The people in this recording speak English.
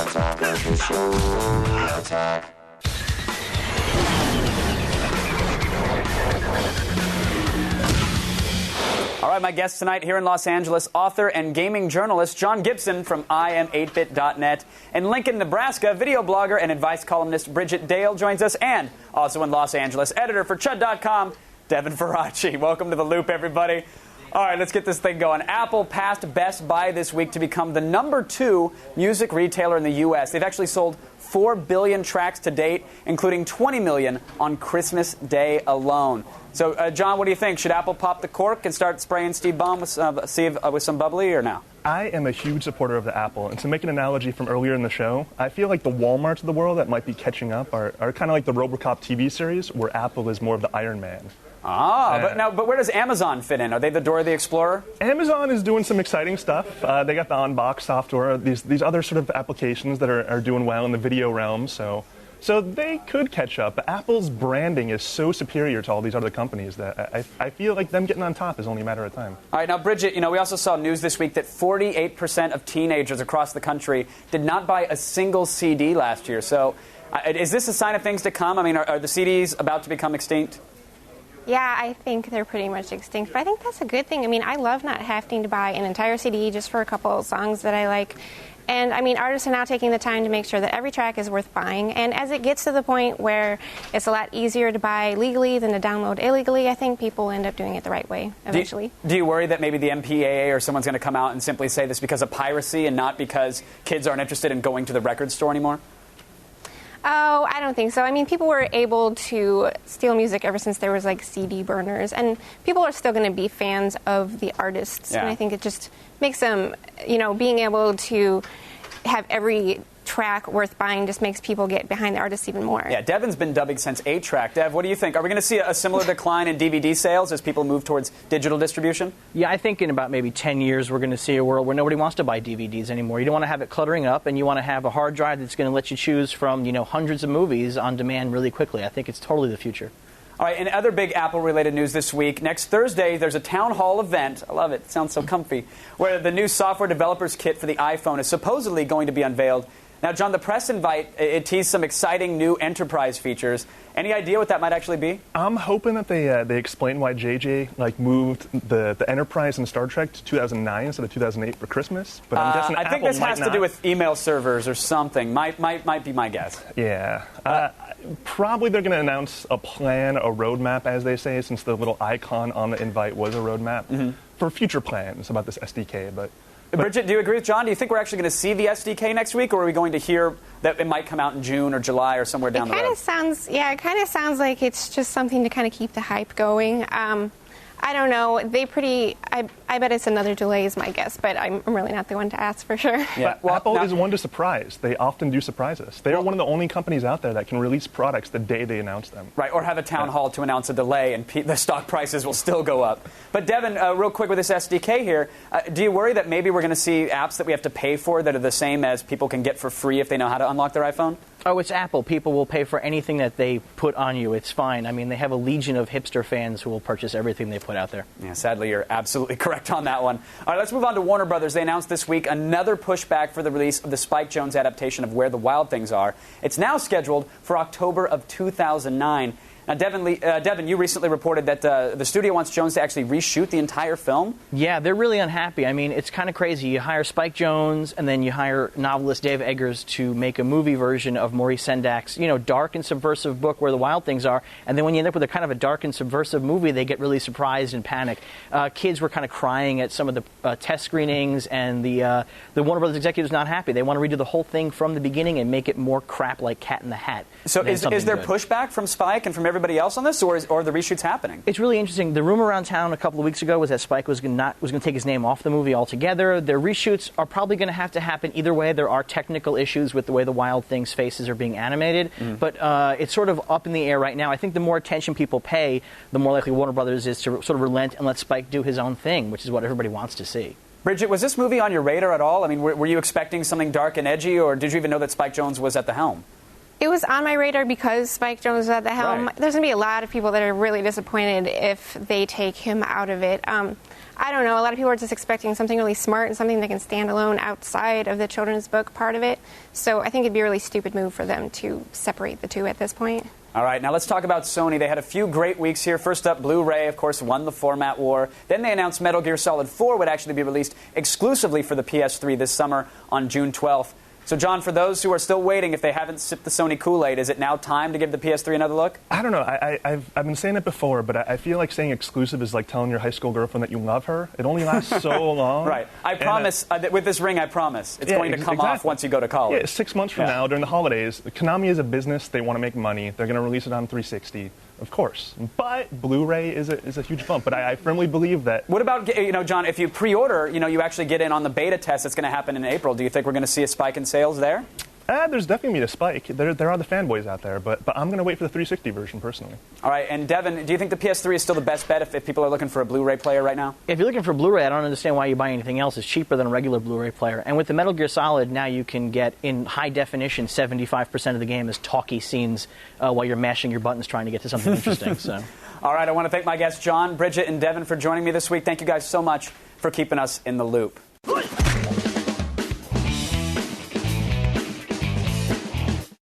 All right, my guest tonight here in Los Angeles, author and gaming journalist John Gibson from IM8bit.net. In Lincoln, Nebraska, video blogger and advice columnist Bridget Dale joins us, and also in Los Angeles, editor for Chud.com, Devin Faraci. Welcome to The Loop, everybody. All right, let's get this thing going. Apple passed Best Buy this week to become the #2 music retailer in the U.S. They've actually sold 4 billion tracks to date, including 20 million on Christmas Day alone. So, John, what do you think? Should Apple pop the cork and start spraying Steve Ballmer with some bubbly, or no? I am a huge supporter of the Apple, and to make an analogy from earlier in the show, I feel like the Walmarts of the world that might be catching up are kind of like the RoboCop TV series, where Apple is more of the Iron Man. But where does Amazon fit in? Are they the Dora the Explorer? Amazon is doing some exciting stuff. They got the Unbox software, these other sort of applications that are doing well in the video realm, so they could catch up. But Apple's branding is so superior to all these other companies that I feel like them getting on top is only a matter of time. All right, now, Bridget, we also saw news this week that 48% of teenagers across the country did not buy a single CD last year. So is this a sign of things to come? I mean, are the CDs about to become extinct? Yeah, I think they're pretty much extinct, but I think that's a good thing. I mean, I love not having to buy an entire CD just for a couple of songs that I like. And, I mean, artists are now taking the time to make sure that every track is worth buying. And as it gets to the point where it's a lot easier to buy legally than to download illegally, I think people end up doing it the right way eventually. Do you worry that maybe the MPAA or someone's going to come out and simply say this because of piracy and not because kids aren't interested in going to the record store anymore? Oh, I don't think so. I mean, people were able to steal music ever since there was, like, CD burners. And people are still going to be fans of the artists. Yeah. And I think it just makes them, being able to have every track worth buying just makes people get behind the artists even more. Yeah, Devin's been dubbing since 8-track. Dev, what do you think? Are we going to see a similar decline in DVD sales as people move towards digital distribution? Yeah, I think in about maybe 10 years we're going to see a world where nobody wants to buy DVDs anymore. You don't want to have it cluttering up, and you want to have a hard drive that's going to let you choose from, hundreds of movies on demand really quickly. I think it's totally the future. All right, and other big Apple-related news this week. Next Thursday, there's a town hall event. I love it. It sounds so comfy. Where the new software developers kit for the iPhone is supposedly going to be unveiled. Now, John, the press invite, it teased some exciting new enterprise features. Any idea what that might actually be? I'm hoping that they explain why JJ moved the Enterprise in Star Trek to 2009 instead of 2008 for Christmas. But I'm guessing I think this has to do with email servers or something. Might be my guess. Yeah. Probably they're going to announce a plan, a roadmap, as they say, since the little icon on the invite was a roadmap for future plans about this SDK. But Bridget, do you agree with John? Do you think we're actually going to see the SDK next week, or are we going to hear that it might come out in June or July or somewhere down the road? It kind of sounds like it's just something to kind of keep the hype going. I don't know. I bet it's another delay is my guess, but I'm really not the one to ask for sure. Yeah. Well, Apple is one to surprise. They often do surprise us. They are one of the only companies out there that can release products the day they announce them. Right, or have a town hall to announce a delay, and the stock prices will still go up. But Devin, real quick with this SDK here, do you worry that maybe we're going to see apps that we have to pay for that are the same as people can get for free if they know how to unlock their iPhone? Oh, it's Apple. People will pay for anything that they put on you. It's fine. I mean, they have a legion of hipster fans who will purchase everything they put out there. Yeah, sadly, you're absolutely correct on that one. All right, let's move on to Warner Brothers. They announced this week another pushback for the release of the Spike Jonze adaptation of Where the Wild Things Are. It's now scheduled for October of 2009. Now, Devin, you recently reported that the studio wants Jonze to actually reshoot the entire film. Yeah, they're really unhappy. I mean, it's kind of crazy. You hire Spike Jonze, and then you hire novelist Dave Eggers to make a movie version of Maurice Sendak's, dark and subversive book Where the Wild Things Are. And then when you end up with a kind of a dark and subversive movie, they get really surprised and panic. Kids were kind of crying at some of the test screenings, and the Warner Brothers executives not happy. They want to redo the whole thing from the beginning and make it more crap like Cat in the Hat. So is there pushback from Spike and from everybody else on this, or are the reshoots happening? It's really interesting. The rumor around town a couple of weeks ago was that Spike was going to take his name off the movie altogether. Their reshoots are probably going to have to happen either way. There are technical issues with the way the Wild Things faces are being animated, but it's sort of up in the air right now. I think the more attention people pay, the more likely Warner Brothers is to sort of relent and let Spike do his own thing, which is what everybody wants to see. Bridget, was this movie on your radar at all? I mean, were you expecting something dark and edgy, or did you even know that Spike Jonze was at the helm? It was on my radar because Spike Jonze was at the helm. Right. There's going to be a lot of people that are really disappointed if they take him out of it. I don't know. A lot of people are just expecting something really smart and something that can stand alone outside of the children's book part of it. So I think it'd be a really stupid move for them to separate the two at this point. All right, now let's talk about Sony. They had a few great weeks here. First up, Blu-ray, of course, won the format war. Then they announced Metal Gear Solid 4 would actually be released exclusively for the PS3 this summer on June 12th. So, John, for those who are still waiting, if they haven't sipped the Sony Kool-Aid, is it now time to give the PS3 another look? I don't know. I've been saying it before, but I feel like saying exclusive is like telling your high school girlfriend that you love her. It only lasts so long. Right. I promise, with this ring, I promise. It's going to come off once you go to college. Yeah, 6 months from now, during the holidays, Konami is a business. They want to make money. They're going to release it on 360. Of course. But Blu-ray is a huge bump. But I firmly believe that... What about, John, if you pre-order, you actually get in on the beta test that's going to happen in April. Do you think we're going to see a spike in sales there? There's definitely a spike. There are the fanboys out there, but I'm going to wait for the 360 version personally. All right, and Devin, do you think the PS3 is still the best bet if people are looking for a Blu-ray player right now? If you're looking for Blu-ray, I don't understand why you buy anything else. It's cheaper than a regular Blu-ray player. And with the Metal Gear Solid, now you can get, in high definition, 75% of the game as talky scenes while you're mashing your buttons trying to get to something interesting. So. All right, I want to thank my guests, John, Bridget, and Devin, for joining me this week. Thank you guys so much for keeping us in the loop.